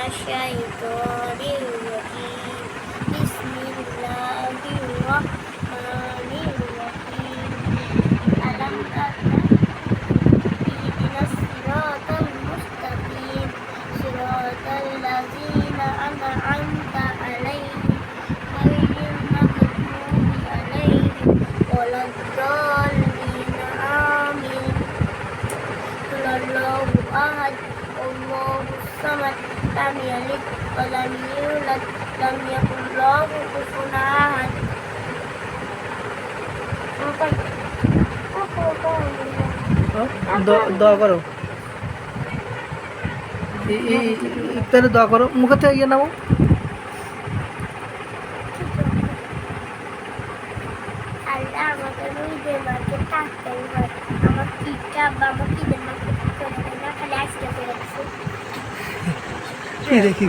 الشيطان الرجيم بسم الله الرحمن الرحيم ألم اهدنا الصراط المستقيم صراط الذين أنعمت عليهم غير المغضوب عليهم ولا الضالين آمين قل الله أحد الله الصمد لم يلد ولم يولد لم يكن له كفوا أحد দোয়া করো, ইফতারে দোয়া করো, মুখে থেকে গিয়ে নাও। আল্লাহ আমাকে রুইদের মাকে থাকতেই হয় আমার কিটা বাবা কি দেন মাকে খালি আজকে করে দেখি